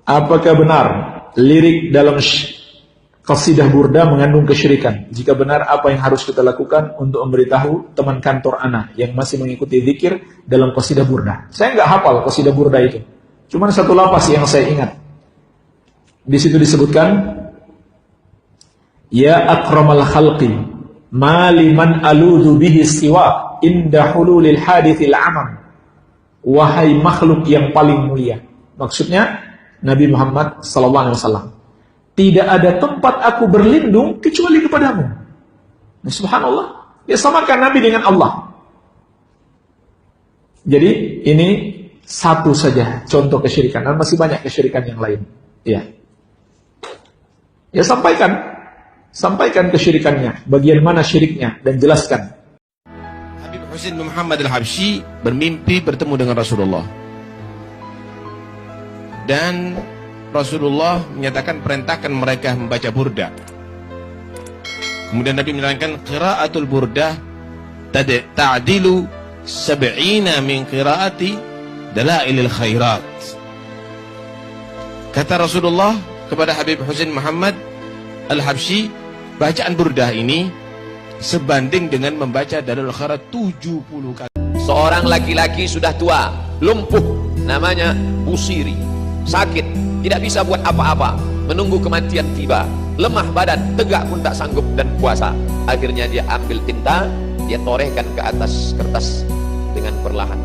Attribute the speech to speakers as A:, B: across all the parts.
A: Apakah benar lirik dalam qasidah burda mengandung kesyirikan? Jika benar, apa yang harus kita lakukan untuk memberitahu teman kantor ana yang masih mengikuti zikir dalam qasidah burda? Saya nggak hafal qasidah burda itu. Cuman satu lapas yang saya ingat. Di situ disebutkan, ya akramal khalqi ma liman aludhu bihi siwa inda hululil hadithil amam. Wahai makhluk yang paling mulia. Maksudnya Nabi Muhammad SAW. Tidak ada tempat aku berlindung kecuali kepadamu. Nah, subhanallah. Ya, samakan Nabi dengan Allah. Jadi ini satu saja contoh kesyirikan. Dan masih banyak kesyirikan yang lain. Ya, ya sampaikan kesyirikannya. Bagian mana syiriknya dan jelaskan.
B: Habib Husain bin Muhammad al-Habsyi bermimpi bertemu dengan Rasulullah. Dan Rasulullah menyatakan perintahkan mereka membaca burda. Kemudian Nabi menerangkan qiraatul burda ta'dilu sab'ina min qiraati dalailil khairat. Kata Rasulullah kepada Habib Husain Muhammad al-Habsyi, bacaan burda ini sebanding dengan membaca Dalailul Khairat 70 kali.
C: Seorang laki-laki sudah tua, lumpuh, namanya Busiri, sakit, tidak bisa buat apa-apa, menunggu kematian tiba, lemah badan, tegak pun tak sanggup dan puasa. Akhirnya dia ambil tinta, dia torehkan ke atas kertas dengan perlahan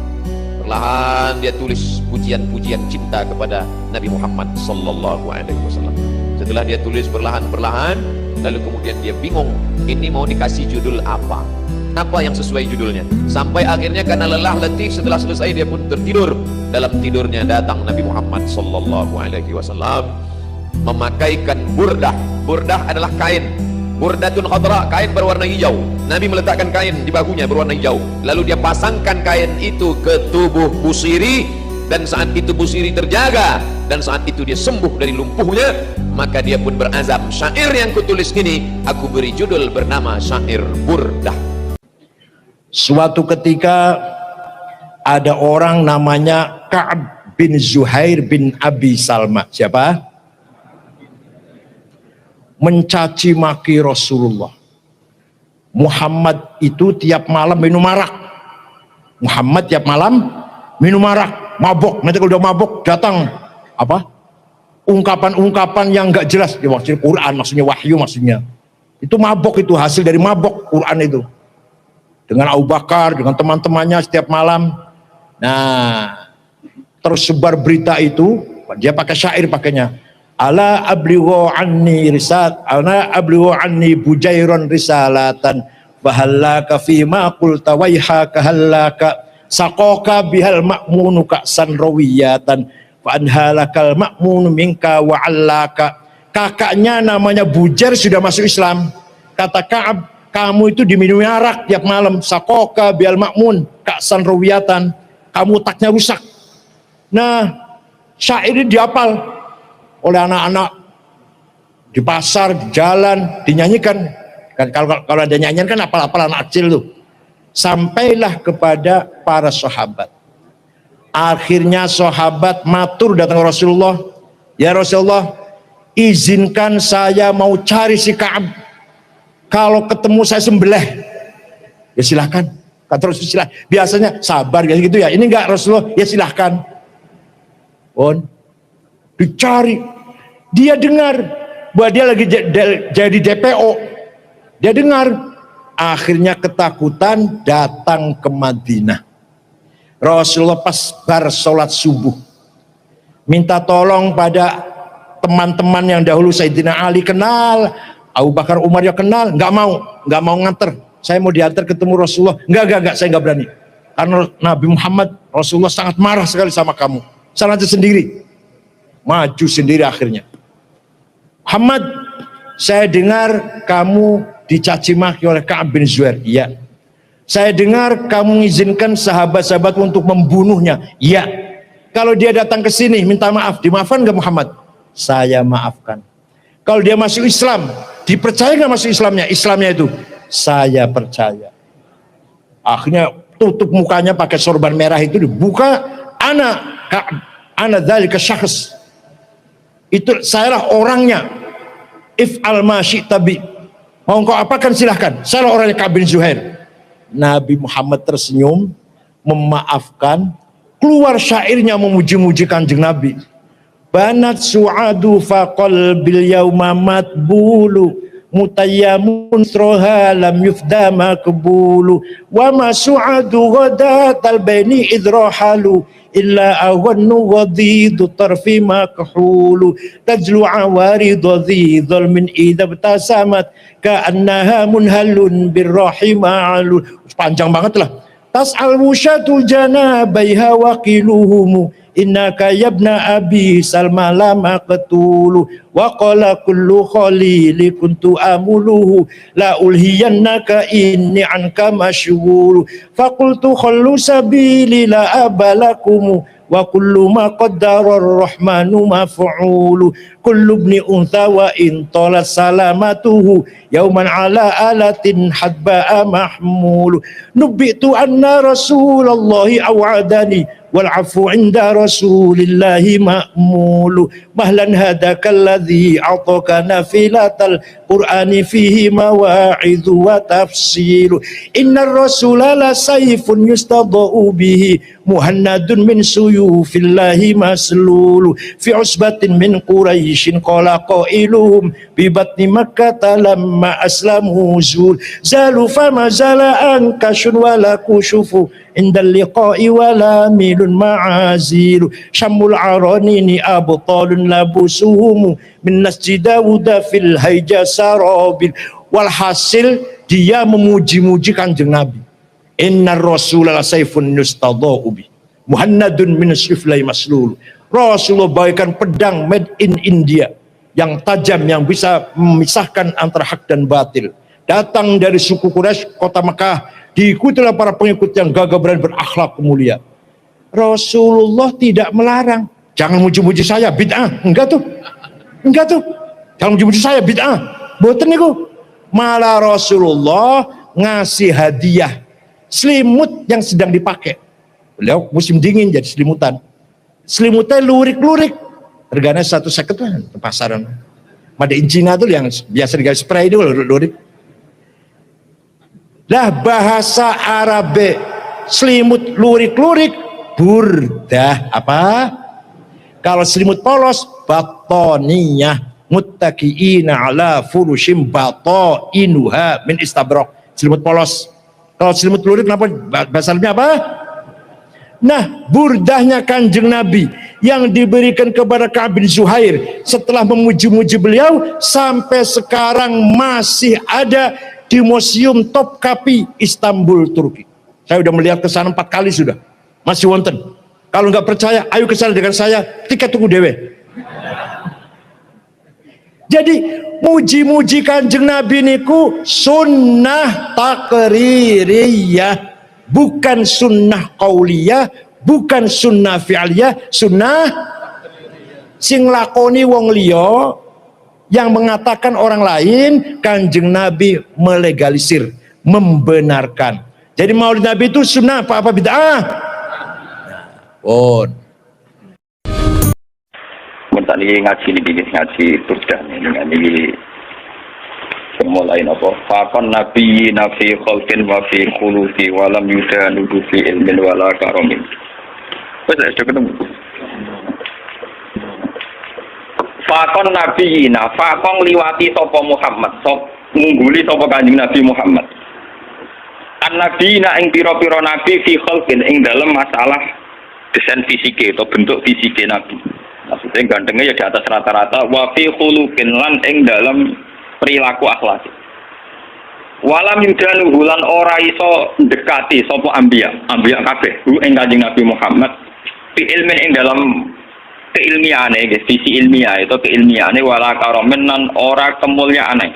C: dia tulis pujian-pujian cinta kepada Nabi Muhammad sallallahu alaihi wasallam. Setelah dia tulis perlahan-perlahan, lalu kemudian dia bingung, ini mau dikasih judul apa yang sesuai judulnya. Sampai akhirnya karena lelah letih, setelah selesai dia pun tertidur. Dalam tidurnya datang Nabi Muhammad sallallahu alaihi wasallam memakaikan burdah. Burdah adalah kain, burdatun khadra, kain berwarna hijau. Nabi meletakkan kain di bahunya berwarna hijau, lalu dia pasangkan kain itu ke tubuh Busiri, dan saat itu Busiri terjaga, dan saat itu dia sembuh dari lumpuhnya. Maka dia pun berazam, syair yang kutulis ini aku beri judul bernama syair burdah.
D: Suatu ketika ada orang namanya Ka'ab bin Zuhair bin Abi Salma. Siapa? Mencaci maki Rasulullah. Muhammad itu tiap malam minum arak. Muhammad tiap malam minum arak, mabok. Nanti kalau udah mabok datang apa? Ungkapan-ungkapan yang enggak jelas. Ya, maksudnya Quran, maksudnya wahyu, maksudnya. Itu mabok, itu hasil dari mabok Quran itu. Dengan Abu Bakar, dengan teman-temannya setiap malam. Nah, tersebar berita itu, dia pakai syair pakainya. Ala ablighu anni bujairon risalatan fahallaka fima qulta waihaka hallaka saqaka bihal ma'munu ka'san rawiyatan fa anhalakal ma'munu minka wa allaka. Kakaknya namanya Bujair sudah masuk Islam. Kata Ka'ab, kamu itu diminumi arak tiap malam. Sakoka bial makmun ka'san rawiyatan, kamu otaknya rusak. Nah, syair ini dihafal oleh anak-anak di pasar, di jalan, dinyanyikan. Kan kalau ada nyanyian kan apal-apal anak kecil tuh. Sampailah kepada para sahabat. Akhirnya sahabat matur datang ke Rasulullah, ya Rasulullah, izinkan saya mau cari si Ka'ab. Kalau ketemu saya sembelih. Ya silahkan. Kata Rasulullah, biasanya sabar gitu ya. Ini enggak, Rasulullah, ya silahkan. Dicari. Dia dengar bahwa dia lagi jadi DPO. Dia dengar. Akhirnya ketakutan datang ke Madinah. Rasulullah pas bar sholat subuh minta tolong pada teman-teman yang dahulu. Sayyidina Ali kenal, Abu Bakar, Umar ya kenal, nggak mau nganter. Saya mau diantar ketemu Rasulullah. Enggak, saya nggak berani. Karena Nabi Muhammad, Rasulullah sangat marah sekali sama kamu. Sana aja sendiri. Maju sendiri akhirnya. Muhammad, saya dengar kamu dicaci maki oleh Ka'ab bin Zuhair. Iya. Saya dengar kamu mengizinkan sahabat-sahabat untuk membunuhnya. Iya. Kalau dia datang ke sini minta maaf, dimaafkan nggak Muhammad? Saya maafkan. Kalau dia masuk Islam, dipercaya nggak masuk Islamnya? Islamnya itu saya percaya. Akhirnya tutup mukanya pakai sorban merah itu dibuka. Ana dzalika syakhs. Itu sayalah orangnya. If'al ma syi'ta bi. Mau engkau apakan silahkan. Sayalah orangnya Ka'ab bin Zuhair. Nabi Muhammad tersenyum, memaafkan, keluar syairnya memuji-muji Kanjeng Nabi. Banat su'adu faqal bil yauma matbulu mutayyamun sroha lam yufda makbulu wa ma su'adu ghadatal baini idrohalu illa awannu ghadidu tarfi makhulu tajlu awaridu dhidhal min idha btasamat ka'annaha munhalun birrahima'alu. Panjang banget lah. Tas'al wusyatu janabaiha waqiluhumu innaka yabna abi salma lama qatulu wa qala kullu khalili kuntu amuluhu la ulhiyannaka inni anka masyghulu faqultu khallu sabili la abalakum wa kullu ma qaddara ar-rahmanu maf'ulu kullu ibni untha wa in talat salamatuhu yauman ala alatin hadba'a mahmulu nubitu anna rasulallahi awadani wal afu inda rasulillahi ma'mulu mahlan hadaka alladhi a'taka nafilatal qur'ani fihi mawa'idhu wa tafsilu innar rasula la sayfun yustadau bihi muhannadun min suyufillahi maslulu fi usbatin min quraishin qala qailuhum bi batni makkah lamma aslamu zul zalu fama zala ankashun wala kushufu indal liqa'i wala milun ma'azilu syamul aranini abtalun labusuhum min nasjid dawuda fil hayja sarabil. Walhasil dia memuji-muji Kanjeng Nabi. Innar rasulullah saifun yustadau bi muhannadun min syuflai maslul. Rasulullah bagaikan pedang made in India yang tajam, yang bisa memisahkan antara hak dan batil. Datang dari suku Quraisy, kota Mekah, diikuti oleh para pengikut yang gagah berani, berakhlak mulia. Rasulullah tidak melarang, jangan muji-muji saya, bid'ah. Enggak tuh. Jangan muji-muji saya, bid'ah. Boten niku. Malah Rasulullah ngasih hadiah selimut yang sedang dipakai. Beliau musim dingin jadi selimutan. Selimutnya lurik-lurik. Harganya 150 lah di pasaran. Made in Cina tuh yang biasa digawe spray itu lurik. Lah bahasa Arabe selimut lurik-lurik burdah apa? Kalau selimut polos batoniyah muttaqiina ala furushim batainuha min istabraq. Selimut polos. Kalau selimut lurik kenapa bahasa Arabnya apa? Nah, burdahnya Kanjeng Nabi yang diberikan kepada Ka'ab bin Zuhair setelah memuji-muji beliau sampai sekarang masih ada di Museum Topkapi Istanbul, Turki. Saya sudah melihat ke sana 4 kali sudah. Masih wonten. Kalau nggak percaya, ayo ke sana dengan saya, tiket tunggu dewe. Jadi muji-muji Kanjeng Nabi niku sunnah takririyah, bukan sunnah qauliyah, bukan sunnah fi'liyah, sunnah sing lakoni wong liya yang mengatakan orang lain. Kanjeng Nabi melegalisir, membenarkan. Jadi maulid Nabi itu sunnah apa bid'ah?
E: Tadi ngaji burdah ini mulai apa? Fakon nabi nafi khalqin wa fi khuluqi wa lam yudanu fi ilmin wala karamin. Wes sudah ketemu. Fakon nabi fakon liwati sapa Muhammad, ngungguli sapa Kanjeng Nabi Muhammad. An-nabi ing pira-pira nabi fi khalqin ing dalam masalah desain fisike atau bentuk fisike nabi. Maksudnya gantengnya ya di atas rata-rata. Wa fi khuluqin lan ing dalam perilaku akhlak. Walam yudanu hulan ora iso dekati sapa ambiya kabeh ing Kanjeng Nabi Muhammad fi ilmin ing dalam keilmiahane, visi ilmiah itu keilmiahane wala karamen nan ora kemuliaane.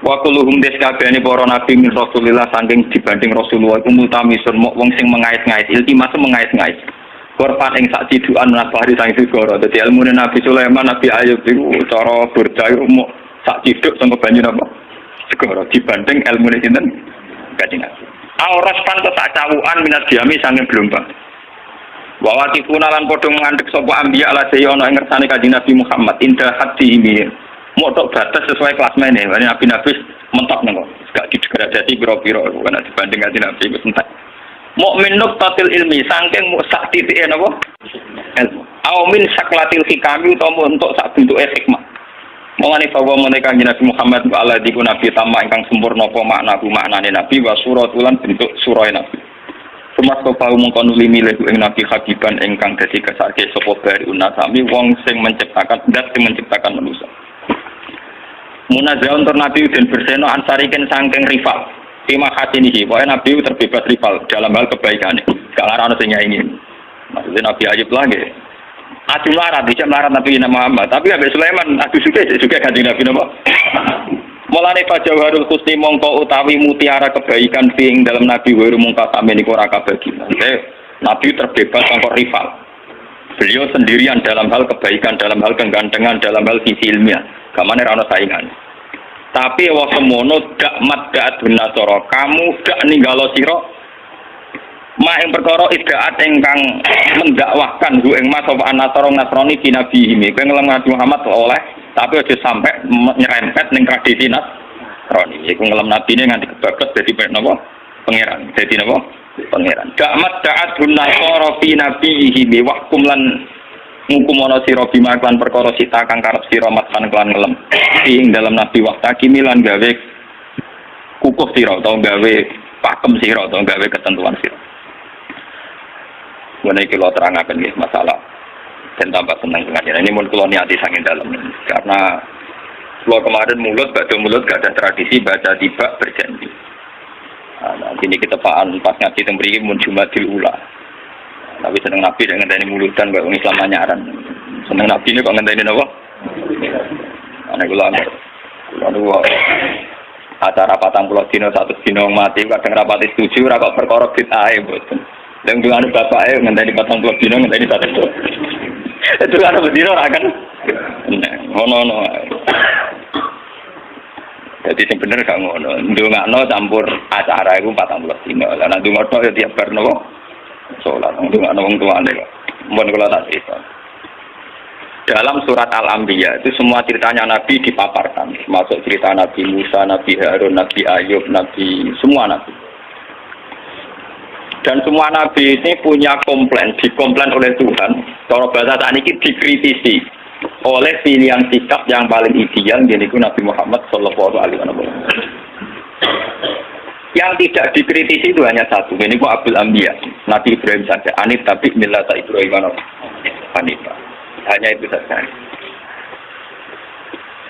E: Wa kulluhum deskabehane para nabi min Rasulillah saking dibanding Rasulullah iku multamisun wong sing mengait-ngait, iltimas mengait-ngait. Korban ing sak cidukan nabari sang segara. Dadi ilmune Nabi Sulaiman, Nabi Ayub iku cara burda iku sak ciduk sanga banyu napa? Segara dibanding ilmune sinten? Kanjeng Nabi. Auras pantes sak cawukan minat diami sange gelombang. Wa waqifuna lan padha ngandhek sapa anbiya ala daya ana ing ngersane Kanjeng Nabi Muhammad indah hati ini. Motok batas sesuai kelas mene. Nabi mentok nang kok. Gak didegradasi pira-pira kan dibanding Kanjeng Nabi wis entek. Mukmin nuqtatil ilmi saking sak titike napa? Ilmu. Au min saklatil hikami utawa untuk sak bentuke hikmah. Mongane bahwa menika Kanjeng Nabi Muhammad wa ala diku nabi tamah ingkang sempurna apa maknane nabi wa suratulan bentuk surah nabi. Sumas kau mongko nuli milih ing nabi habiban ingkang dadi kesake sapa bari unasami wong sing menciptakan zat sing menciptakan manusia. Munazzaun tur nabi den berseno ansariken saking rival. Tema hasinihi, wae nabi terbebas rival dalam hal kebaikan. Gak larang sing nyaingi. Maksudnya Nabi Ayub lagi. Adu larat, bisa melarat Nabi Muhammad. Tapi Nabi Sulaiman, adu juga ganti Nabi Muhammad. Mulane Fajawharul Husni mongko utawi mutiara kebaikan ing dalam Nabi wa mungka sampe niku ora kabagi. Nabi terbebas sangka rival. Beliau sendirian dalam hal kebaikan, dalam hal kegantengan, dalam hal sisi ilmiah. Gamane ora ono saingan. Tapi wa semono dak maddaat binasara, kamu dak ninggalo sira ma ing perkara idaat ingkang mendakwahkan hu ing mas apa anasara nasrani di nabi ini. Kowe ngelem Nabi Muhammad oleh tapi aja sampai nyerempet ning tradisi nasrani. Iku ngelem nabine nganti kebablas dadi napa? Pangeran. Dadi napa? Pangeran. Dak maddaat binasara fi nabihi wa kum lan ngukumono sira bima lan perkara sita kang karep sira matan kelan ngelem ing dalam nabi wakta kimilan gawe kukuh sira utawa gawe pakem sira utawa gawe ketentuan sira. Menawi kula terangaken nggih masalah dan tambah senang dengan ini mun kula niati saking dalem karena kula kemarin mulut gak ada tradisi baca tiba berjanji. Nah, ini kita paan pas ngaji teng mriki mun Jumadil Ula. Tapi seneng Nabi dengan ngenteni mulutan kok Islam anyaran. Seneng Nabi ini kok ngenteni napa? Ana kula acara 40 dina 100 dina mati kadang rapati setuju ora kok perkara bid'ah mboten. Lha ngene bapake ngenteni 40 dina ngenteni 100. Itu ana bedino ora kan? Ngono. Jadi sing bener gak ngono. Ndongakno campur acara iku 40 dina. Lah nek ndongakno ya tiap bar napa? Sholat, ndongakno wong tuane kok. Mun kula tak cerita. Dalam surat Al-Anbiya itu semua ceritanya Nabi dipaparkan, termasuk cerita Nabi Musa, Nabi Harun, Nabi Ayub, Nabi semua Nabi. Dan semua Nabi ini punya komplain, dikomplain oleh Tuhan. Cara bahasa saat ini dikritisi oleh pilihan sikap yang paling ideal, yaitu Nabi Muhammad Sallallahu Alaihi Wasallam. Yang tidak dikritisi itu hanya satu, ini Abul Anbiya, Nabi Ibrahim saja. Anit tapi millata Ibrahim Hanifah. Hanya itu saja.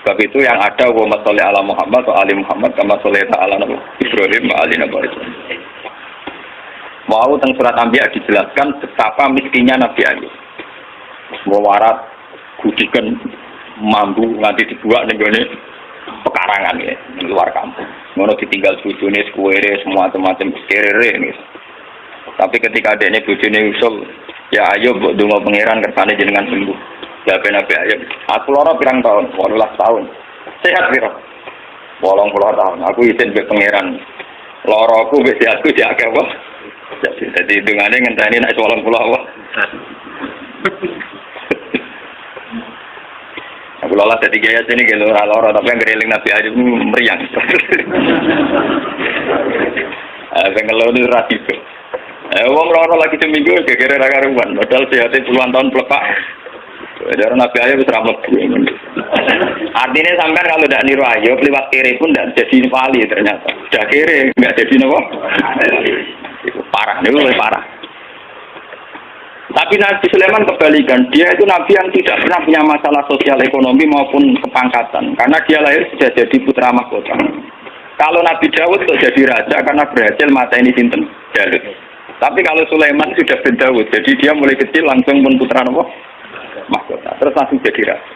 E: Sebab itu yang ada wa sholli ala Muhammad wa ali Muhammad kama shallaita ala Ibrahim wa ali Ibrahim. Mau teng surat Anbiya dijelaskan betapa miskinnya Nabi Ayub. Mewarat gudikan mampu nganti dibuat ning gone pekarangan ya, di luar kampung. Ngono ditinggal bojone sekuwere semua macam kerere nih. Tapi ketika adeknya bojone usul, ya ayo mbok donga pangeran kersane jenengan sembuh. Ya ben Nabi Ayub, aku lara pirang tahun, 18 tahun. Sehat piro? 80 tahun. Aku izin mbek pangeran. Laraku wis sehatku diakeh wae. Jadi dungane ngenteni nek 80 wae. Aku lola jadi gaya sini gitu lora tapi yang gereling Nabi Ayub meriang. Saya ngeluh itu rasiko. Wong lora lagi seminggu gara-gara karuan. Padahal sehatnya puluhan tahun pelepak. Dari Nabi Ayub seramat. Artinya sampai kalau tidak niru Ayub lewat kiri pun tidak jadi wali ternyata. Sudah kiri nggak jadi nopo. Itu parah, itu lebih parah. Tapi Nabi Sulaiman kebalikan, dia itu Nabi yang tidak pernah punya masalah sosial ekonomi maupun kepangkatan, karena dia lahir sudah jadi putra mahkota. Kalau Nabi Daud kok jadi raja karena berhasil mateni sinten Daud. Tapi kalau Sulaiman sudah bin Daud, jadi dia mulai kecil langsung pun putra mahkota, terus langsung jadi raja.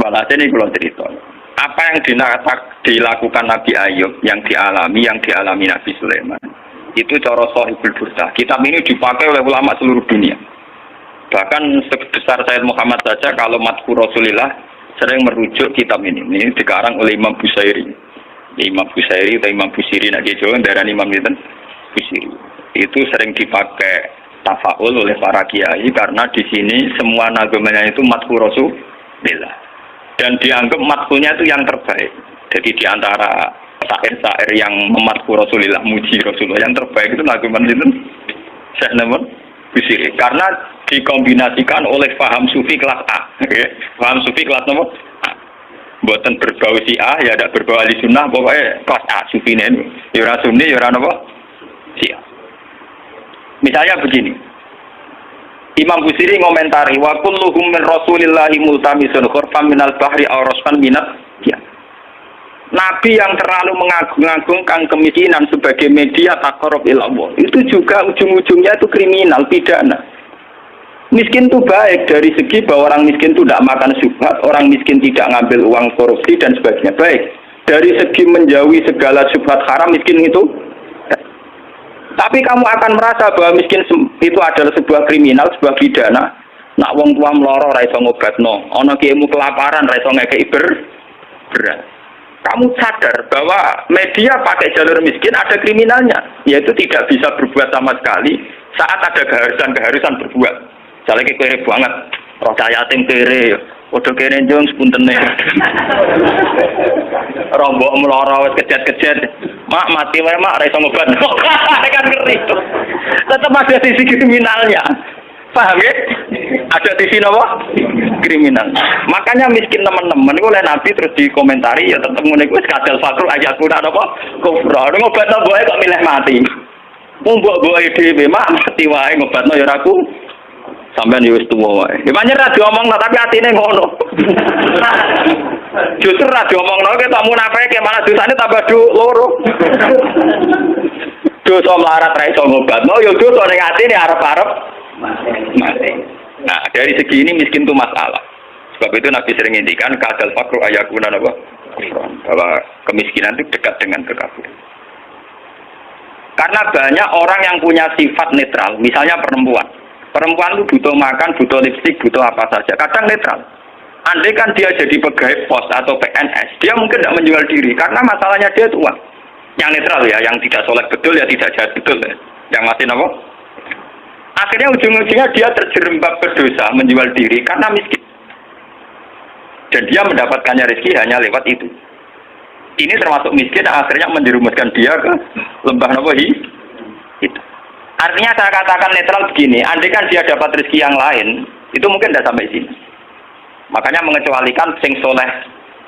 E: Malah ini kalau cerita, apa yang dilakukan Nabi Ayub, yang dialami Nabi Sulaiman. Itu cara Shahihul Burdah. Kitab ini dipakai oleh ulama seluruh dunia. Bahkan sebesar Sayyid Muhammad saja kalau Madhkur Rasulillah sering merujuk kitab ini. Ini dikarang oleh Imam Busairi. Imam Busairi atau Imam Busiri nak Jawa darah Imam itu Busiri. itu sering dipakai tafaul oleh para kiai karena di sini semua nagamanya itu madhu Rasulillah dan dianggap madhunya itu yang terbaik. Jadi di antara syair-syair yang memadhu Rasulillah, muji Rasulullah, yang terbaik itu nagaman itu Syekh Busiri karena dikombinasikan oleh paham sufi kelas A. Paham sufi kelas nomor A. Buatan berbau Syiah ya ada berbau ahli sunnah, pokoknya kelas A sufi ini. Ya Sunni ya apa? Syiah. Misalnya begini, Imam Busiri ngomentari wa kulluhum min Rasulillahi multamisun khurfan minal bahri aw rasfan minat ya. Nabi yang terlalu mengagung-agungkan kemiskinan sebagai media taqarrub ila Allah itu juga ujung-ujungnya itu kriminal, pidana. Miskin itu baik dari segi bahwa orang miskin itu tidak makan syubhat, orang miskin tidak ngambil uang korupsi dan sebagainya, baik. Dari segi menjauhi segala syubhat haram, miskin itu. Tapi kamu akan merasa bahwa miskin itu adalah sebuah kriminal, sebuah pidana. Nak wong tua meloro ra iso ngobatno, ana kiaimu kelaparan ra iso ngekeki beras. Kamu sadar bahwa media pakai jalur miskin ada kriminalnya, yaitu tidak bisa berbuat sama sekali saat ada keharusan berbuat. Misalnya kere banget, roh yatim kere, udah kere jong sepuntene. Rombok meloro wis kejet-kejet. Mak mati wae mak ra iso ngobat. Kan ngeri. Tetap ada sisi kriminalnya. Paham ya? Ada sisi apa? Kriminal. Makanya miskin teman-teman itu oleh Nabi terus dikomentari ya tetep ngene iku wis kadal fakru ayatuna apa? Kufra. Ngobatno boe kok milih mati. Wong mbok-mboke dhewe mak mati wae ngobatno ya aku. Sampeyan yo wis tuwa wae. Ya pancen ra diomongno tapi atine ngono. Justru ra diomongno ke tak munafike malah dosane tambah loro. Dosa melarat ra iso ngobatno ya dosa ning atine arep-arep mati. Nah, dari segi ini miskin itu masalah. Sebab itu Nabi sering ngintikan kadal fakru ayakuna apa? Bahwa kemiskinan itu dekat dengan kekafiran. Karena banyak orang yang punya sifat netral, misalnya perempuan. Perempuan itu butuh makan, butuh lipstik, butuh apa saja. Kadang netral. Andai kan dia jadi pegawai pos atau PNS, dia mungkin tidak menjual diri karena masalahnya dia itu uang. Yang netral ya, yang tidak soleh betul ya tidak jahat betul ya. Yang masih apa? Akhirnya ujung-ujungnya dia terjerembab berdosa menjual diri karena miskin. Dan dia mendapatkannya rezeki hanya lewat itu. Ini termasuk miskin akhirnya menjerumuskan dia ke lembah nawahi itu. Artinya saya katakan netral begini, andai kan dia dapat rezeki yang lain, itu mungkin tidak sampai sini. Makanya mengecualikan sing soleh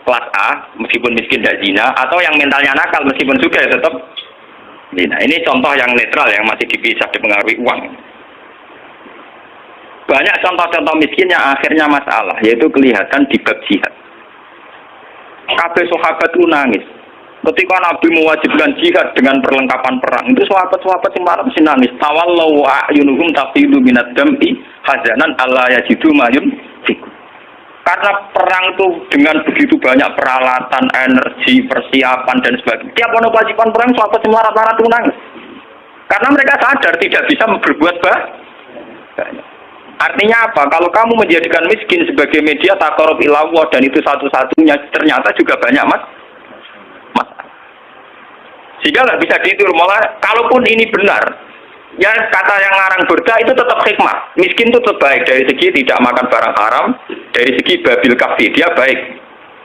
E: kelas A, meskipun miskin tidak zina, atau yang mentalnya nakal meskipun juga ya tetap zina. Ini contoh yang netral yang masih dipisah dipengaruhi uang. Banyak contoh-contoh miskin yang akhirnya masalah, yaitu kelihatan di bab jihad. Kabeh sahabat itu nangis. Ketika Nabi mewajibkan jihad dengan perlengkapan perang, itu sahabat-sahabat yang marah mesti nangis. Tawallau a'yunuhum tafidu minad dam'i hazanan alla yajidu ma yunfiqun. Karena perang itu dengan begitu banyak peralatan, energi, persiapan dan sebagainya. Tiap kewajiban perang sahabat yang marah-marah itu nangis. Karena mereka sadar tidak bisa berbuat banyak. Artinya apa? Kalau kamu menjadikan miskin sebagai media taqarrub ila Allah dan itu satu-satunya, ternyata juga banyak masalah. Sehingga nggak bisa diatur. Malah kalaupun ini benar, ya kata yang ngarang burda itu tetap hikmah. Miskin itu tetap baik dari segi tidak makan barang haram, dari segi babil kafi dia baik,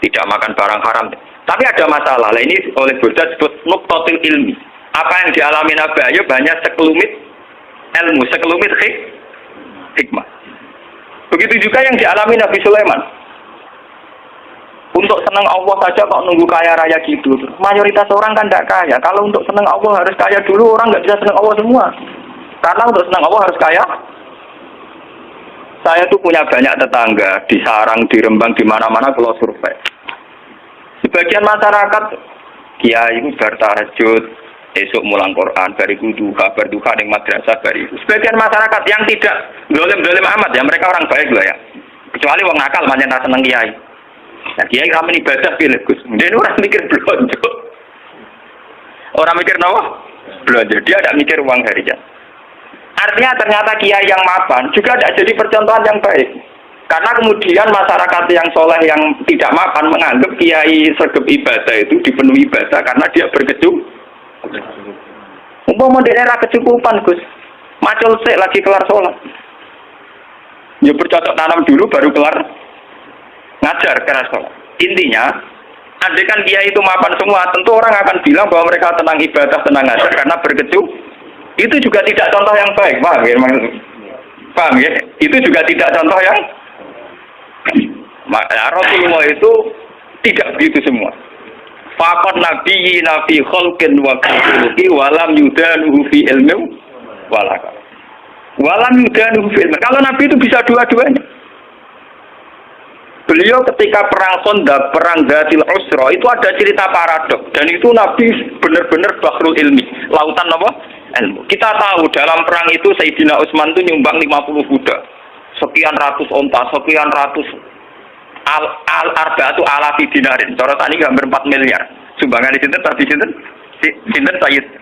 E: tidak makan barang haram. Tapi ada masalah. Lah ini oleh burda disebut nuqtatil ilmi. Apa yang dialami Nabi Ayub banyak sekelumit ilmu, sekelumit hikmah. Begitu juga yang dialami Nabi Sulaiman. Untuk senang Allah saja kok nunggu kaya raya gitu. Mayoritas orang kan tidak kaya. Kalau untuk senang Allah harus kaya dulu, orang nggak bisa senang Allah semua. Karena untuk senang Allah harus kaya. Saya tuh punya banyak tetangga di Sarang, di Rembang, di mana-mana kalau survei. Sebagian masyarakat kiai itu bertahajud, esok mulang Quran, bariku duha, berduha dengan madrasah bariku. Sebagian masyarakat yang tidak dolim amat ya, mereka orang baik loh ya. Kecuali wong nakal manjen ra seneng kiai. Nah, kiai ramen ibadah pilih Gus. Dia orang mikir belanja. Orang mikir nawa belanja. Dia tidak mikir uang harian. Artinya ternyata kiai yang mapan juga tidak jadi percontohan yang baik. Karena kemudian masyarakat yang soleh yang tidak mapan menganggap kiai sergap ibadah itu dipenuhi ibadah karena dia berkecukupan. Umpama dekne ra kecukupan, Gus. Macul sik lagi kelar sholat. Ya bercocok tanam dulu baru kelar ngajar keras sholat. Intinya, andai kan dia itu mapan semua, tentu orang akan bilang bahwa mereka tenang ibadah, tenang ngajar karena itu juga tidak contoh yang baik, paham ya? Paham ya? Itu juga tidak contoh yang Rasulullah itu tidak begitu semua. Faqat nabiyina fi khalqin wa khuluqi walam yudanuhu fi ilmi walaka. Walam yudanuhu fi ilmi. Kalau Nabi itu bisa dua-duanya. Beliau ketika perang Khandaq, perang Dzatil Usra itu ada cerita paradok dan itu Nabi benar-benar bahrul ilmi, lautan apa? Ilmu. Kita tahu dalam perang itu Sayyidina Utsman itu nyumbang 50 kuda, sekian ratus onta, sekian ratus al-arba'atu alafi dinarin. Cara tadi hampir 4 miliar. Sumbangan di sinten tadi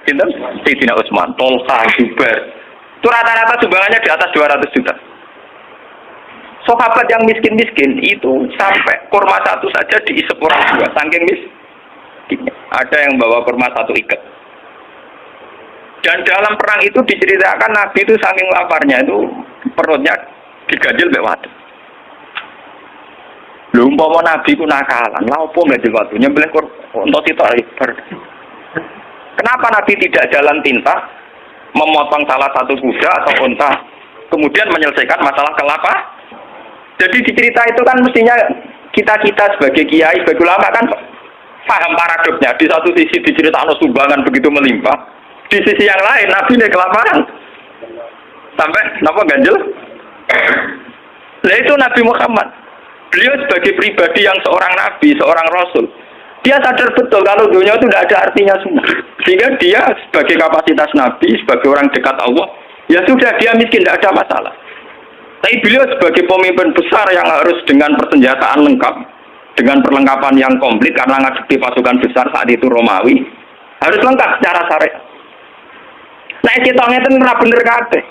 E: sinten Sayyidina Utsman, Tolha, Zubair. Itu rata-rata sumbangannya di atas 200 juta. Sahabat yang miskin-miskin itu sampai kurma satu saja diisep orang dua, saking miskin. Ada yang bawa kurma satu ikat. Dan dalam perang itu diceritakan Nabi itu saking laparnya itu perutnya diganjil mek watu. Lho umpama Nabi ku nakalan, lha opo ganjil watu nyembelih untuk ber. Kenapa Nabi tidak jalan tinta memotong salah satu kuda atau unta kemudian menyelesaikan masalah kelapa? Jadi di cerita itu kan mestinya kita sebagai kiai, sebagai ulama kan paham paradoknya. Di satu sisi diceritakan sumbangan begitu melimpah, di sisi yang lain Nabi ini kelaparan sampai napa ganjel. Nah itu Nabi Muhammad. Beliau sebagai pribadi yang seorang Nabi, seorang Rasul, dia sadar betul kalau dunia itu tidak ada artinya semua. Sehingga dia sebagai kapasitas Nabi, sebagai orang dekat Allah, ya sudah dia miskin, tidak ada masalah. Tapi beliau sebagai pemimpin besar yang harus dengan persenjataan lengkap, dengan perlengkapan yang komplit karena ngadepi pasukan besar saat itu Romawi, harus lengkap secara syariat. Nah, kita ngeten ora bener kabeh.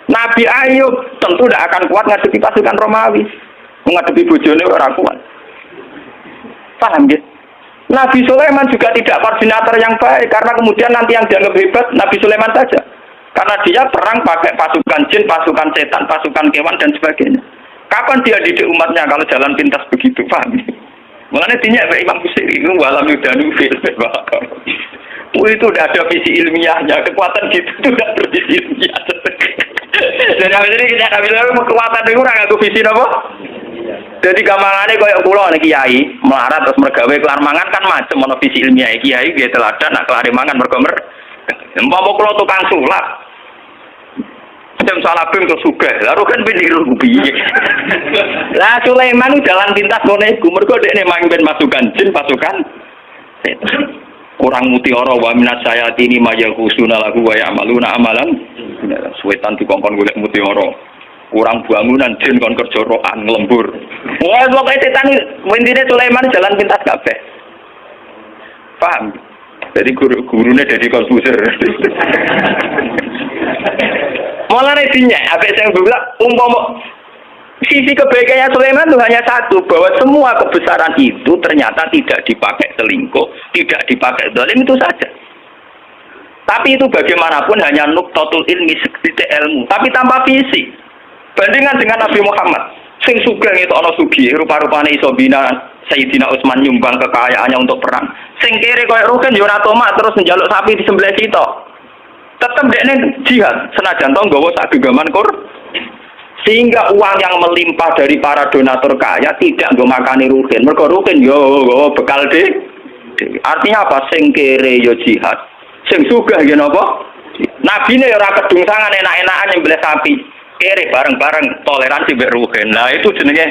E: Nabi Ayub tentu tidak akan kuat ngadepi pasukan Romawi, ngadepi bojone ora kuat. Paham ya? Nabi Sulaiman juga tidak koordinator yang baik karena kemudian nanti yang dianggap hebat Nabi Sulaiman saja. Karena dia perang pakai pasukan jin, pasukan setan, pasukan kewan dan sebagainya. Kapan dia didik umatnya kalau jalan pintas begitu, paham? Makanya dinyak Imam Busiri itu walam yudanu fil bakar. Itu udah ada visi ilmiahnya, kekuatan gitu itu udah bervisi ilmiah. Dan habis ini kita bilang kekuatan itu ora nganggo visi apa? Jadi gampangane koyo kula nek kiai melarat terus mergawe kelar mangan kan macam ana visi ilmiah kiai dia teladan nak kelar mangan mergo umpama kula tukang sulap jam salabim terus sugih lalu kan peniru piye lah Sulaiman jalan pintas ngene iku mergo dekne manggen pasukan jin pasukan setan orang mutiara wa minat sayatini mayakusuna lagu wa ya'maluna amalan setan dikongkon golek mutiara orang bangunan jin kon kerja rokan nglembur wah pokoke setan intine Sulaiman jalan pintas kabeh paham. Jadi gurunya dari Konfusius. Malah intinya, apa yang bilang umpama sisi kebaikannya Sulaiman itu hanya satu, bahwa semua kebesaran itu ternyata tidak dipakai selingkuh, tidak dipakai zalim itu saja. Tapi itu bagaimanapun hanya nuqtatul ilmi sekedar ilmu, tapi tanpa visi. Bandingan dengan Nabi Muhammad, sing sugih itu ana sugih, rupa-rupane iso bina Sayyidina Utsman nyumbang kekayaannya untuk perang. Sing kere koyo Rukin yo ora tomat terus njaluk sapi disembelih sitok. Tetep dekne jihad senajan to nggawa sak genggaman kur. Sehingga uang yang melimpah dari para donatur kaya tidak nggo makani Rukin. Mergo Rukin yo nggawa bekal de. Artinya apa? Sing kere yo jihad. Sing sugih yo napa? Nabine ora kedungsangan enak-enakan nyembelih sapi. Kere bareng-bareng toleransi mbek Rukin. Nah itu jenenge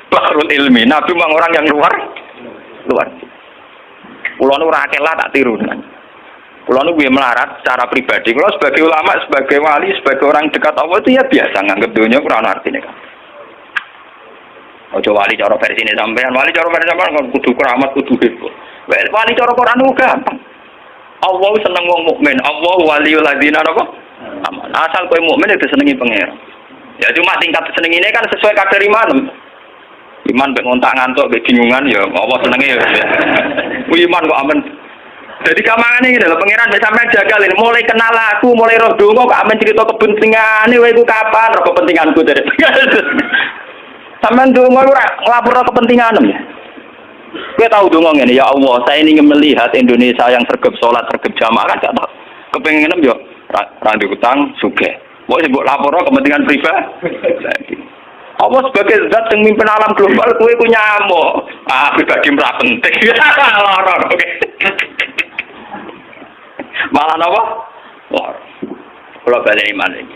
E: bahrul ilmi. Nabi memang orang yang luar. Kulo nu ora akeh tak tiru. Kulo nu piye melarat secara pribadi. Kulo sebagai ulama, sebagai wali, sebagai orang dekat Allah itu ya biasa nganggep dunia ora ana artine kan. Ojo wali cara versine sampean, wali cara versi sampean kudu keramat, kudu hebat. Wali cara Quran ku gampang. Allah seneng wong mukmin. Allah waliyul ladzina apa? Aman. Asal kowe mukmin itu disenengi pangeran. Ya cuma tingkat senengine kan sesuai kadar iman. Iman mek ngontak ngantuk mek bingungan ya Allah senenge ya. Iman kok amen. Jadi kamangane iki lho pangeran wis sampean jagal ini mulai kenal aku, mulai roh donga kok amen cerita kepentingane kowe iku kapan roh kepentinganku dari. Sampean donga ora nglapurno kepentinganem ya. Kowe tahu donga ngene ya Allah, saya ingin melihat Indonesia yang sergap salat, sergap jamaah kan gak tau. Kepengenem yo ra ndek utang sugih. Mbok sing mbok laporno kepentingan pribadi. Allah sebagai zat yang mimpin alam global kowe ku nyamuk. Ah pribadi ora penting. Loro. Malah apa? Lor. Kalau balik iman ini.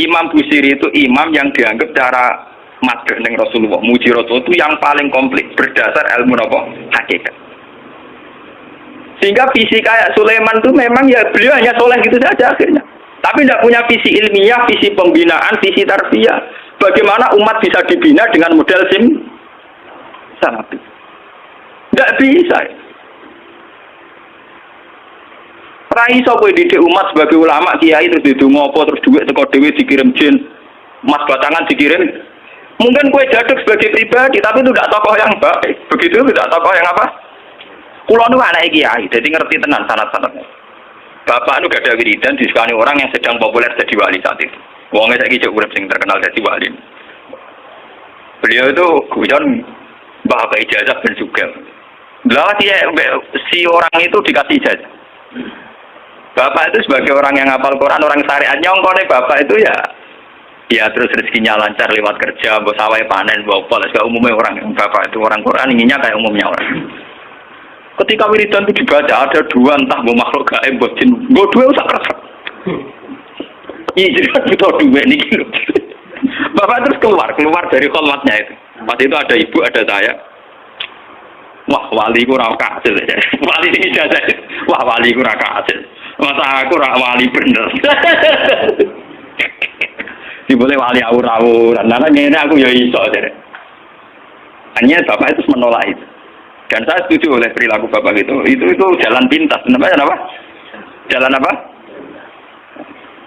E: Imam Busiri itu imam yang dianggap cara madhah ning Rasulullah, muji Rasul itu yang paling komplit berdasar ilmu apa? Hakikat. Sehingga visi kayak Sulaiman itu memang ya beliau hanya soleh gitu saja akhirnya. Tapi tidak punya visi ilmiah, visi pembinaan, visi tarbiyah. Bagaimana umat bisa dibina dengan model salafi? Tidak bisa. Rai iso kowe didik umat sebagai ulama kiai terus didonga apa terus duit teko dhewe dikirim jin, emas batangan dikirim. Mungkin kowe jaduk sebagai pribadi tapi itu tidak tokoh yang baik. Begitu tidak tokoh yang apa? Kulo nu anak kiai, jadi ngerti tenan sanad-sanadnya. Bapak nu gak ada wiridan disukani orang yang sedang populer jadi wali saat itu. Wong saiki cek urip sing terkenal jadi wali. Beliau itu guyon bapak ijazah ben sugih. Lah si orang itu dikasih ijazah. Bapak itu sebagai orang yang hafal Quran, orang syariat nyongkone bapak itu ya terus rezekinya lancar lewat kerja, mbok sawah panen, mbok apa lah umumnya orang bapak itu orang Quran inginnya kayak umumnya orang. Ketika wiridan itu dibaca ada dua entah mbok makhluk gaib mbok jin, mbok dua usah kerasa. Iya jadi butuh duit nih gitu. Bapak terus keluar dari kholwatnya itu. Pas itu ada ibu, ada saya. Wah wali ku ra kasil. Wali ini ijazah. Wah wali ku ra kasil. Masa aku rak wali bener. Diboleh wali awur-awuran. Nah ngene aku ya iso jare. Hanya bapak itu menolak itu. Dan saya setuju oleh perilaku bapak itu. Itu jalan pintas. Namanya apa? Jalan apa?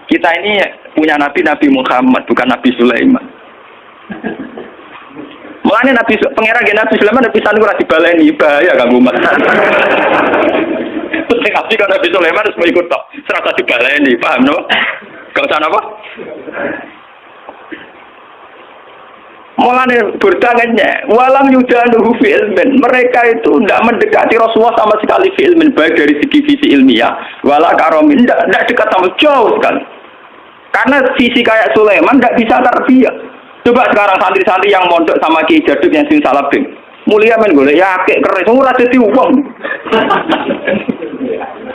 E: Kita ini punya Nabi Muhammad, bukan Nabi Sulaiman. Mulane pangeran Nabi Sulaiman Nabi Sulaiman ora dibaleni bahaya kanggo umat. Penting Nabi kan Nabi Sulaiman harus mengikut tok. Serasa dibaleni, paham no? Gak usah apa? Mulane bertangannya, walam yudanuhu fi ilmin. Mereka itu tidak mendekati Rasulullah sama sekali fi ilmin, baik dari segi visi ilmiah, wala karomin, tidak dekat sama jauh sekali. Karena visi kayak Sulaiman tidak bisa tarbiyah. Coba sekarang santri-santri yang mondok sama Ki Jaduk yang sing salabing. Mulia men golek ya akeh keris ora dadi wong.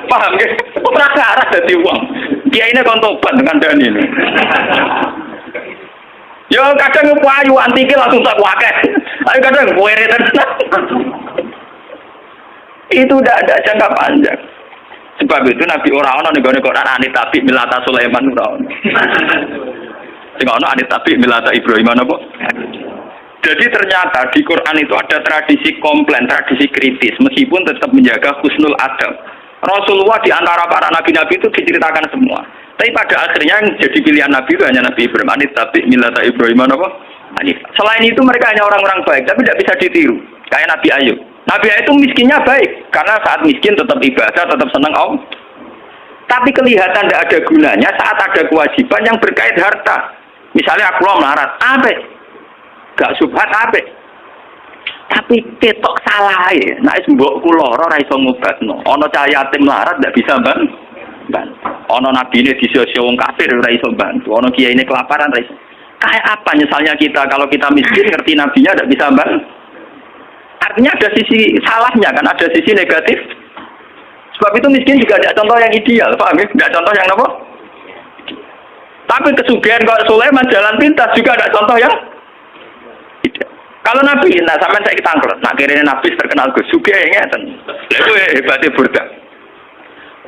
E: Paham nggih? Ora arah dadi wong. Kiyaine kon tobat dengan dani. Yo kadang payu antike langsung tak wakeh. Ayo kadang kuwere tenan. Itu udah ada jangka panjang. Sebab itu Nabi ora ana ning gone Quran anit tabi milata Sulaiman ora ana. Sing ana anit tabi milata Ibrahim apa? Jadi ternyata di Quran itu ada tradisi komplain, tradisi kritis, meskipun tetap menjaga husnul adab. Rasulullah di antara para nabi-nabi itu diceritakan semua. Tapi pada akhirnya yang jadi pilihan Nabi itu hanya Nabi Ibrahim. Anit tapi milata Ibrahim apa? Anit. Selain itu mereka hanya orang-orang baik, tapi tidak bisa ditiru. Kayak Nabi Ayub. Nabi Ayub itu miskinnya baik, karena saat miskin tetap ibadah, tetap senang Allah. Tapi kelihatan tidak ada gunanya saat ada kewajiban yang berkait harta. Misalnya aku melarat, apa? Gak subhat apa? Tapi ketok salah ya. Nah, mbok kula ora iso ngobatno. Ana cah yatim melarat ndak bisa bantu. Ana nabine disio-sio wong kafir ora iso bantu. Ana kiyaine kelaparan ora iso. Kayak apa misalnya kita kalau kita miskin ngerti nabinya ndak bisa bantu. Artinya ada sisi salahnya kan, ada sisi negatif. Sebab itu miskin juga ada contoh yang ideal, paham ya? Tidak contoh yang apa? Tapi kesugihan kalau Sulaiman jalan pintas juga ada contoh yang ideal. Kalau Nabi, nah sampai saya ketangkel, nak kira Nabi terkenal Gus Sugih ngeten. Itu hebatnya Burda.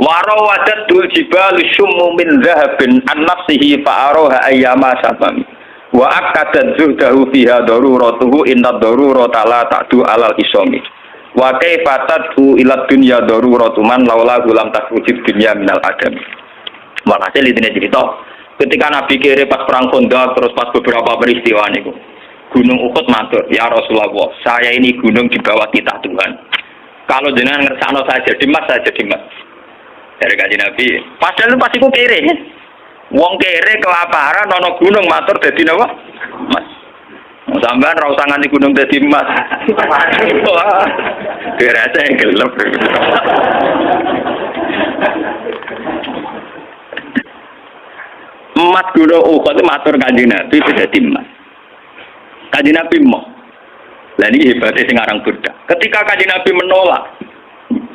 E: Warawadat dul jibal syummu min zahabin an nafsihi fa'aroha ayyama sabam. Wa akadat zuhdahu fiha daruratuhu inna darurata la ta'du alal isomi. Wa kaifatatu ila dunya daruratu man laula lam takwujud dunya minal adam. Walhasil ini cerita ketika Nabi kira pas perang Khandaq terus pas beberapa peristiwa niku. Gunung Uhud matur, ya Rasulullah, saya ini gunung di bawah titah Tuhan. Kalau jenengan ngersakno saya jadi mas, saya jadi mas. Dari Kanjeng Nabi. Padahal itu pasti ku kere. Wong kere kelaparan ana gunung matur dadi napa? Mas. Sampeyan ra usah nganti gunung dadi mas. Wah. Dirasa gelap. Emas gunung Uhud itu matur Kanjeng Nabi bisa dadi emas. Kanjeng Nabi mau. Lah ini hebatnya sing aran Burda. Ketika Kanjeng Nabi menolak,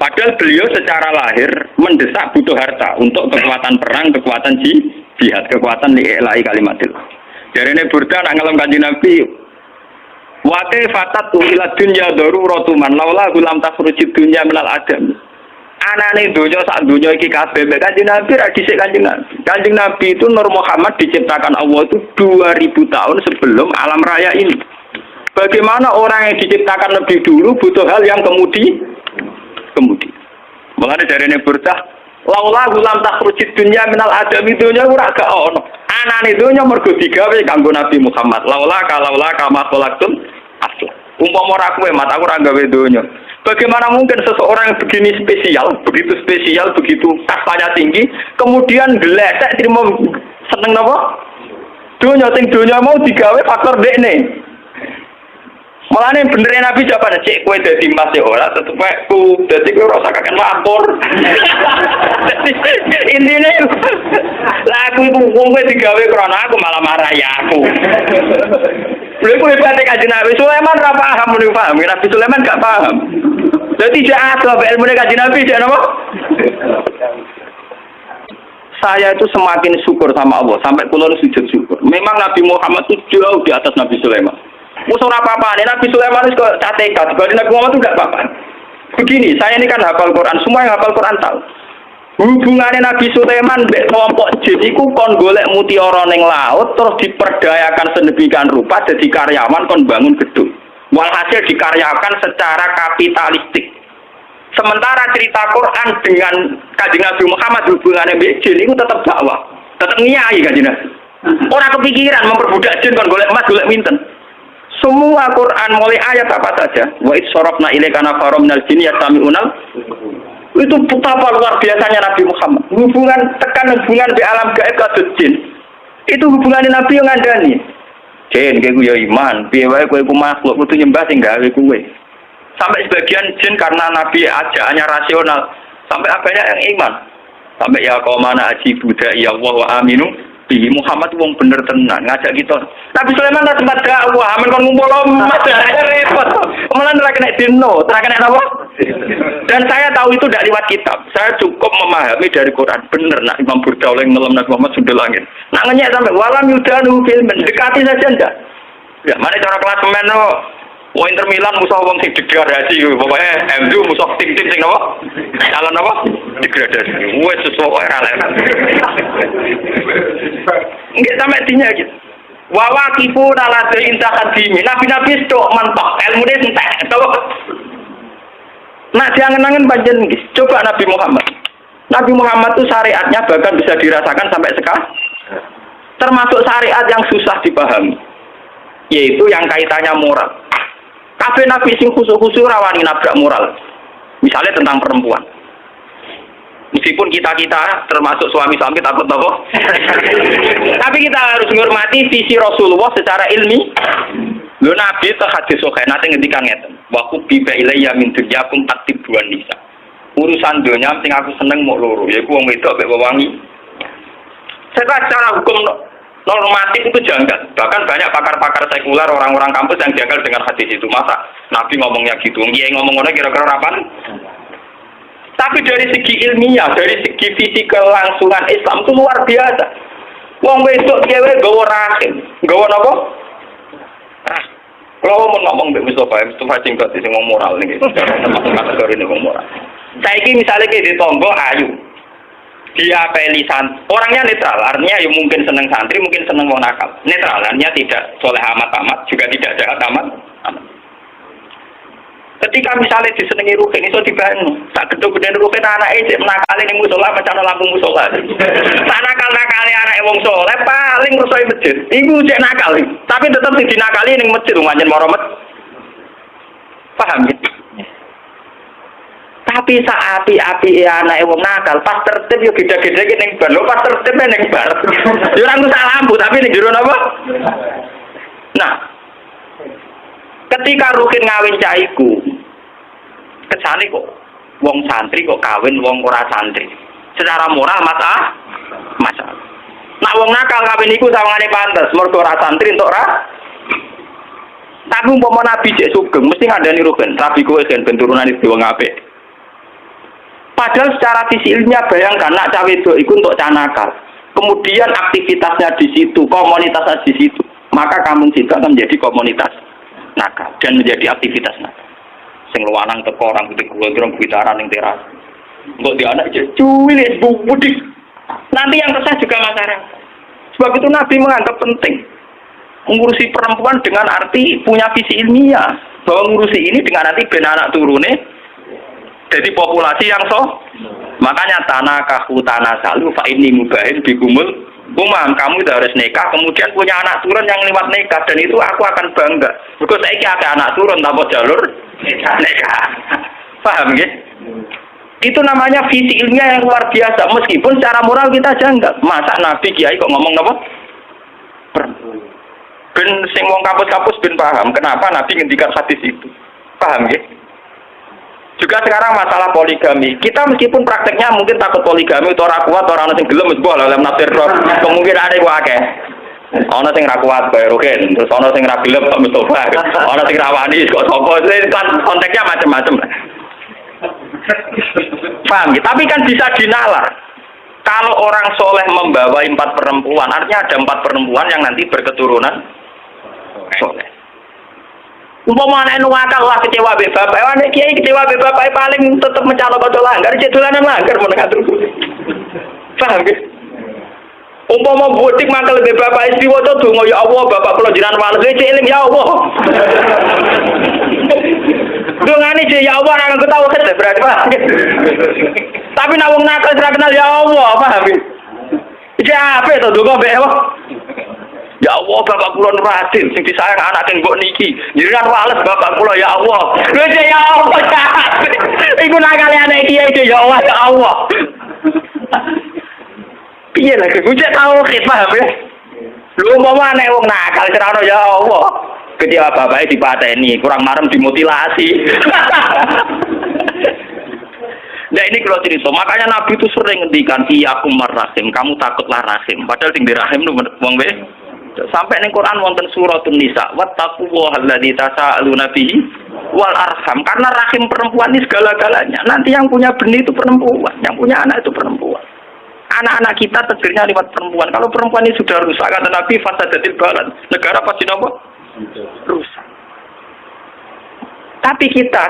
E: padahal beliau secara lahir mendesak butuh harta untuk kekuatan perang, kekuatan jihad, kekuatan li'ilai kalimatillah. Jarene Burda nak ngelem Kanjeng Nabi, wa kaifatat ila dunya daruratuman laula lam takhruju dunya minal adam. Anane donya sak donya iki kabeh Kanjeng Nabi ra dhisik Kanjeng Nabi. Kanjeng Nabi itu Nur Muhammad diciptakan Allah itu 2000 tahun sebelum alam raya ini. Bagaimana orang yang diciptakan lebih dulu butuh hal yang kemudian. Mulane jarene Burdah, laula lam takhrujid dunya minal adami dunya ora gak ono. Anane dunya mergo digawe kanggo Nabi Muhammad. Laula kama khalaqtum asla. Umpama ora kowe mat aku ora gawe dunya. Bagaimana mungkin seseorang yang begini spesial, begitu kastanya tinggi, kemudian geletek terima seneng napa? Dunya sing dunya mau digawe faktor dekne. Malah nih benernya Nabi jawabannya, cek kue dadi mas ya ora, tetep ku dadi kue rasa kakek lapor. Intinya, lah aku itu kue digawe karena aku malah marah ya aku. Beliau kue hebatnya Kanjeng Nabi Sulaiman gak paham, Nabi Sulaiman gak paham. Jadi tidak ada ilmu Kanjeng Nabi, tidak apa? Saya itu semakin syukur sama Allah sampai kula sujud syukur. Memang Nabi Muhammad itu jauh di atas Nabi Sulaiman. Musuh apa-apa, Nabi Sulaiman itu cateka, dibanding Nabi Muhammad itu tidak apa-apa. Begini, saya ini kan hafal Quran, semua yang hafal Quran tahu. Hubungannya Nabi Sulaiman mbek kelompok jin iku kon golek mutiara ning laut terus diperdayakan sedemikian rupa jadi karyawan kon bangun gedung. Walhasil dikaryakan secara kapitalistik. Sementara cerita Quran dengan Kanjeng Nabi Muhammad hubungannya mbek jin itu tetap dakwah, tetap ngiyai Kanjeng Nabi. Orang kepikiran memperbudak jin kon golek emas, golek minten. Semua Quran mulai ayat apa saja, wa idsorofna ilaika nafarum minal jinni yastami'unal, itu betapa luar biasanya Nabi Muhammad. Hubungan di alam gaib kados jin. Itu hubungannya Nabi yang ngandani. Jin kowe ya iman, piye wae kowe ku makhluk kudu nyembah sing gawe kowe. Sampai sebagian jin karena Nabi ajaannya rasional, sampai banyak yang iman. Sampai ya qaumana ajibu da'i Allah wa aminu bi Muhammad wong bener tenan ngajak kita. Nabi Sulaiman ora tempat dakwah, amen kon ngumpul umat repot. Malah ora kena dino, ora kena apa? Dan saya tahu itu tidak lewat kitab. Saya cukup memahami dari Quran. Bener nak Imam Burda oleh ngelem Nabi Muhammad sudah langit. Nak ngenyek sampai walam yudanu fil mendekati saja ndak. Ya, mana cara kelas men no. Wong Inter Milan musuh wong sing degradasi pokoknya MU musuh tim-tim sing napa? Calon napa? Degradasi. Wes sesuatu ora lewat. Nggih sampe dinya gitu. Wa waqifu ala inta kadimi. Nabi-nabi stok mantap, ilmune entek. Nah, jangan-jangan panjen nggih. Coba Nabi Muhammad. Nabi Muhammad itu syariatnya bahkan bisa dirasakan sampai sekarang. Termasuk syariat yang susah dipahami. Yaitu yang kaitannya moral. Kabeh nabi sing khusus-khusus rawani nabrak moral. Misalnya tentang perempuan. Meskipun kita termasuk suami-suami takut apa? Tapi kita harus menghormati visi Rasulullah secara ilmi. Lho Nabi itu hadis sahih nate ngendikan ngeten. Wa kubiba ilayya min dunyakum atibuan nisa. Urusan dunia sing aku seneng mok loro, yaiku wong wedok mek wewangi. Secara hukum normatif itu janggal. Bahkan banyak pakar-pakar sekuler, orang-orang kampus yang janggal dengan hadis itu. Masa Nabi ngomongnya gitu, dia ngomongnya kira-kira apa? Tapi dari segi ilmiah, dari segi visi kelangsungan Islam itu luar biasa. Wong wedok dhewe nggawa rahim, nggawa napa? Kalau mau ngomong mbek Mustafa singkat sing wong moral niki. Kategori ini wong moral. Saiki misalnya kayak di tonggo ayu. Dia pelisan, orangnya netral, artinya ya mungkin seneng santri, mungkin seneng wong nakal. Netral, artinya tidak soleh amat, juga tidak jahat amat. Ketika misalnya disenengi ruhin, itu dibangun. Tak gedhe-gedhe ruhin anake cek menakali ning musala macam lampu musala. Tak nakal-nakali anake wong soleh paling rusoi masjid. Iku cek nakal, tapi tetap dinakali ning masjid pancen moro masjid. Paham ya? Tapi api anake wong nakal pas tertib yo gede-gede ning bar. Lho pas tertib ning bar. Yo ora rusak lampu tapi ning jero napa? Nah, ketika Rukin ngawin caiku, kesane kok wong santri kok kawin wong ora santri. Secara moral masalah. Nak wong nakal kawin iku sawangane pantes, mergo ora santri entuk ora. Tapi umpama Nabi cek sugeng mesti ngandani Rukin, rabi kowe ben turunan iki wong apik. Padahal secara visi ilmiah bayangkan nak cawe wedok iku untuk canakal. Kemudian aktivitasnya di situ, komunitasnya di situ. Maka kampung situ akan menjadi komunitas nakal dan menjadi aktivitas nakal. Sing luwanang teko orang gede gondrong gitaran ning teras. Engko di anak cuwilis budik. Nanti yang kesah juga masyarakat. Sebab itu Nabi menganggap penting mengurusi perempuan dengan arti punya visi ilmiah. Bahwa mengurusi ini dengan nanti ben anak turune jadi populasi yang makanya tanah salu fa ini mubahin bikumul umam, kamu harus nikah kemudian punya anak turun yang lewat nikah dan itu aku akan bangga because saiki ada anak turun tanpa jalur nikah. Paham ya? Itu namanya visi ilmiah yang luar biasa meskipun secara moral kita janggal. Masa Nabi Kiai kok ngomong apa? Ben sing wong kampus-kampus ben paham kenapa Nabi ngendikan hadis itu. Paham ya? Juga sekarang masalah poligami. Kita meskipun prakteknya mungkin takut poligami itu orang kuat, orang sing gelem wis boleh dalam nafsir kemungkinan ada akeh. Ana sing ra kuat bae Rukin, terus ana sing ra gelem Pak Mustofa. Ana sing ra wani kok sapa. Kan konteksnya macam-macam. Paham? Tapi kan bisa dinalar. Kalau orang soleh membawa 4 perempuan, artinya ada 4 perempuan yang nanti berketurunan soleh. Umpama anak nuwakal lah kecewa be bapak, anak kiai kecewa be bapak paling tetap mencalon bocah langgar, cek dolanan langgar menengah terus. Paham ya? Umpama butik mangkel be bapak istri waca donga ya Allah, bapak kula jiran wales cek eling ya Allah. Dongane cek ya Allah ora nggo tauhid berarti Pak. Tapi nek wong nakal ora kenal ya Allah, paham ya? Iki ape to donga be Allah? Ya Allah bapak kula Nur Hasim sing disayang anak sing mbok niki. Jiran wales bapak kula ya Allah. Lho ya Allah. Iku nakale anak kiai ya Allah ya Allah. Piye lha kuwi cek tauhid paham ya? Lho umpama nek wong nakal cerono ya Allah. Kecewa bapake dipateni, kurang marem dimutilasi. Nah ini kalau cerita, makanya Nabi itu sering ngendikan iyakum marrahim, kamu takutlah rahim. Padahal sing dirahim itu wong wae. Sampai ning Quran wonten suratun Nisa, wattaqullaha alladzi tasaaluna bihi wal arham. Karena rahim perempuan ini segala-galanya. Nanti yang punya benih itu perempuan, yang punya anak itu perempuan. Anak-anak kita tegirnya lewat perempuan. Kalau perempuan ini sudah rusak, kata Nabi fasadatil balad. Negara pasti nopo? Rusak. Tapi kita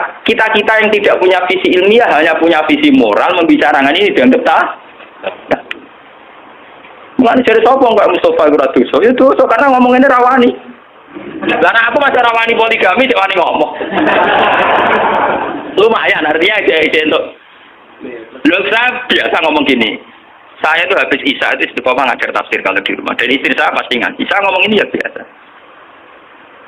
E: yang tidak punya visi ilmiah, hanya punya visi moral, membicarakan ini dianggap tak. Mulane jare sapa kok Mustofa ora dosa? Ya dosa karena ngomong ini rawani. Karena aku masih rawani poligami cek wani ngomong. Lumayan artinya aja untuk. Lu saya biasa ngomong gini. Saya tuh habis Isya itu istiqomah ngajar tafsir kalau di rumah. Dan istri saya pasti nggak. Isya ngomong ini ya biasa.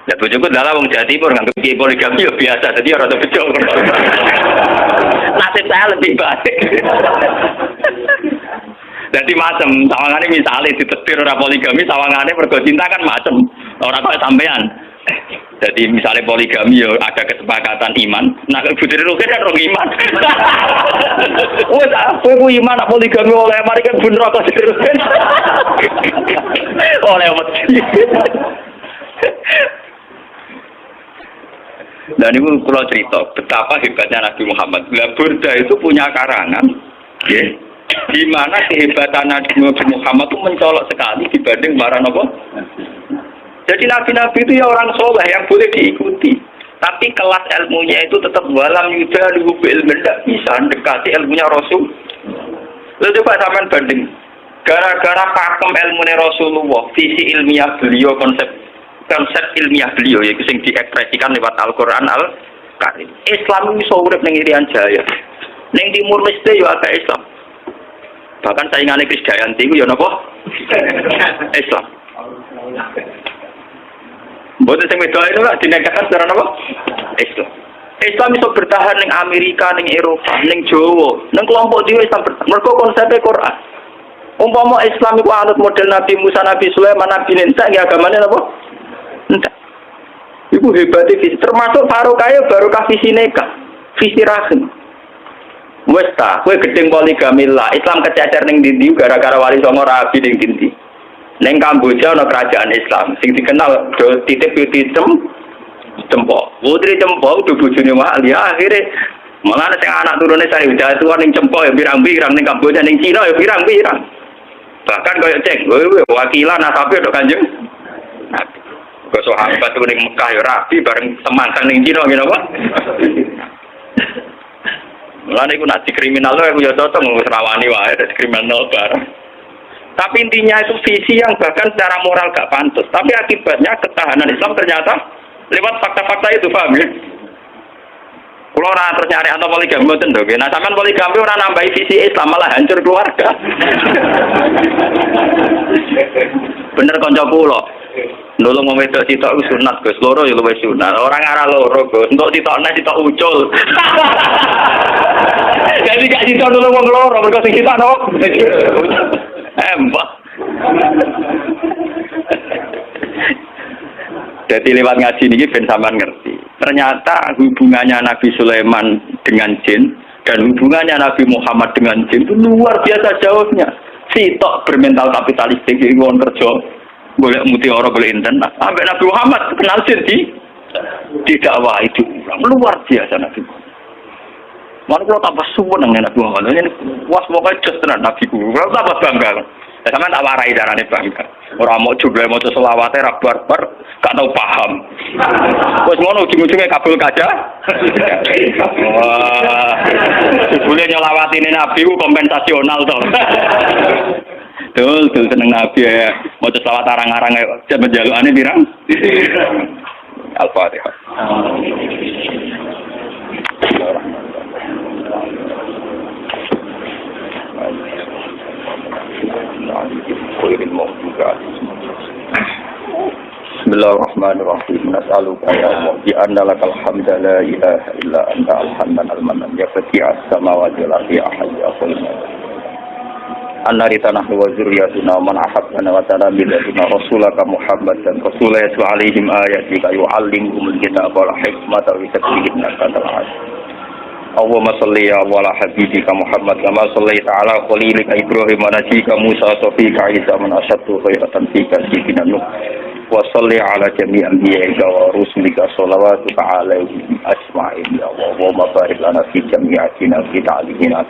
E: Ya bojoku dalam wong Jawa Timur nganggep poligami ya biasa. Jadi ora ada bejo. Nasib saya lebih baik. Jadi macam sawangane misalnya ditetir ora poligami, sawangane mergo cinta kan macam ora kok sampean. Jadi misalnya poligami ya ada kesepakatan iman. Nah Putri Rukin kan rong iman. Wes aku iman poligami oleh mari kan bener kok Putri Rukin. Oleh mesti. Dan itu kalau cerita betapa hebatnya Nabi Muhammad. Burda itu punya karangan, ya. Di mana kehebatan Nabi Muhammad itu mencolok sekali dibanding para nabi. Jadi nabi-nabi itu ya orang soleh yang boleh diikuti. Tapi kelas ilmunya itu tetap walam yuda lihubi ilmu tidak bisa mendekati ilmunya Rasul. Lalu coba sampean banding. Gara-gara pakem ilmunya Rasulullah, visi ilmiah beliau, konsep ilmiah beliau yaitu yang diekspresikan lewat Al-Quran Al-Karim. Islam ini urip ning Irian Jaya. Ning Timur Leste yo ada Islam. Bahkan saingannya Krisdayanti itu ya napa? Islam. Boten sing wedok itu lah dinegakkan secara napa? Islam. Islam iso bertahan ning Amerika, ning Eropa, ning Jawa, ning kelompok dhewe Islam bertahan. Mergo konsepnya Quran. Umpama Islam iku anut model Nabi Musa, Nabi Sulaiman, Nabi Isa, nggih agamane napa? Enggak. Iku hebatnya visi, termasuk barokah barokah visi nikah, visi rahim. Wes ta, kowe gedeng poligami lah. Islam kececer ning ndi gara-gara wali songo rabi ning ndi. Ning Kamboja ana kerajaan Islam sing dikenal do titip Cempok. Putri Cempok udah bojone wali akhire malah sing anak turune saya udah tua ning Cempok ya pirang-pirang ning Kamboja ning Cina ya pirang-pirang. Bahkan koyo cek, wakilan nasabe tok Kanjeng Nabi. Kok sahabat ning Mekah ya rabi bareng semangsang ning Cina ngene apa? Mulane iku nak dikriminal lho aku ya cocok ngurus rawani wae kriminal bareng. Tapi intinya itu visi yang bahkan secara moral gak pantas. Tapi akibatnya ketahanan Islam ternyata lewat fakta-fakta itu, paham ya? Kalau orang terus nyari atau poligami mboten to. Nah, sampean poligami ora nambahi visi Islam malah hancur keluarga. Bener kanca kula. Nulung wong wedok sitok ku sunat, Gus. Loro ya luwih sunat. Orang arah loro, Gus. Entuk sitokne sitok ucul. Jadi gak sitok nulung wong loro, mergo sing sitok no. Mbah. Jadi lewat ngaji ini ben sampean ngerti. Ternyata hubungannya Nabi Sulaiman dengan jin dan hubungannya Nabi Muhammad dengan jin itu luar biasa jauhnya. Sitok bermental kapitalistik iki wong kerja golek mutiara golek inten. Sampai Nabi Muhammad kenal jin di dakwah itu luar biasa Nabi Muhammad. Mana kalau tambah suwun dengan Nabi Muhammad ini was pokoknya just tenan Nabi ku. Kalau tambah bangga. Ya sampean tak warai darane bangga. Ora mau jumlah maca selawate ra barbar, gak tau paham. Wes ngono ujung-ujunge kabul kaca. Wah. Jebule nyelawatine Nabi ku kompensasional to. Dul seneng Nabi ya. Maca selawat arang-arang ae njalukane pirang? Al-Fatihah. Bismillahirrahmanirrahim. Nas'aluka ya Allah bi anna lakal hamda la ilaha illa anta al-hanan al-manan ya fati'as samawati wal ardi ahad ya qayyum. Annarita nahnu wa zurriyatuna man ahabbana wa ta'ala billahi rasulaka Muhammad dan rasulullah alaihim ayatika yu'allimuhumul kitaba wal hikmata wa yuzakkihim antal aziz. Allahumma salli ala habibika Muhammad kama sallaita ala khalilika Ibrahim wa najika Musa safika Isa man asyaddu khairatan fika sidina Nuh wa salli ala jami' anbiya'ika wa rusulika salawatuka alaihim ajma'in ya Allah wa barik lana fi jami'atina fi ta'limina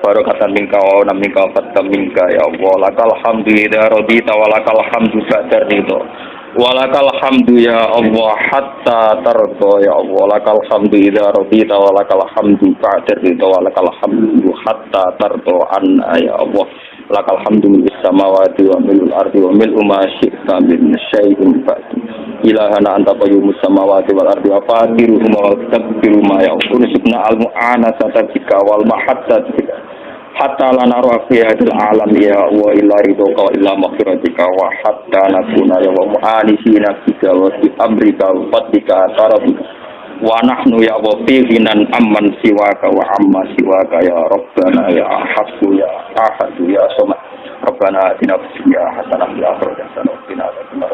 E: barakatan minka wa minka fatam minka ya Allah lakal hamdu idza radita wa lakal hamdu ba'da ridha walakal hamdu ya Allah hatta tarda ya Allah lakal hamdu idza radita wa lakal hamdu ba'da ridha wa lakal hamdu hatta tarda anna ya Allah lakal hamdu mis samawati wa mil ardi wa mil ma syi'ta min syai'in ba'du ilahana anta qayyumus samawati wal ardi wa fatiruhuma wa takbiru ma ya Allah subhana al-mu'anasata bika wal mahaddata hatta lana rafi'atul alam ya wa illa ridhoka wa illa maghfiratika wa hatta nakuna ya wa mu'anisina bika wa fi amrika wa fatika tarabika wa nahnu ya wa fihinan amman siwaka wa amma siwaka ya rabbana ya ahadu ya ahadu ya somad rabbana atina fid dunya hasanah wa fil akhirati hasanah wa qina adzabannar